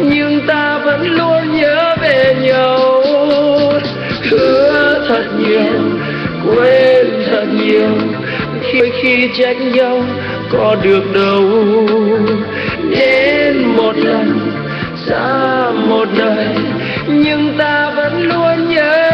nhưng ta vẫn luôn nhớ về nhau. Hứa thật nhiều, quên thật nhiều, khi trách nhau có được đâu. Đến một lần, xa một đời, nhưng ta vẫn luôn nhớ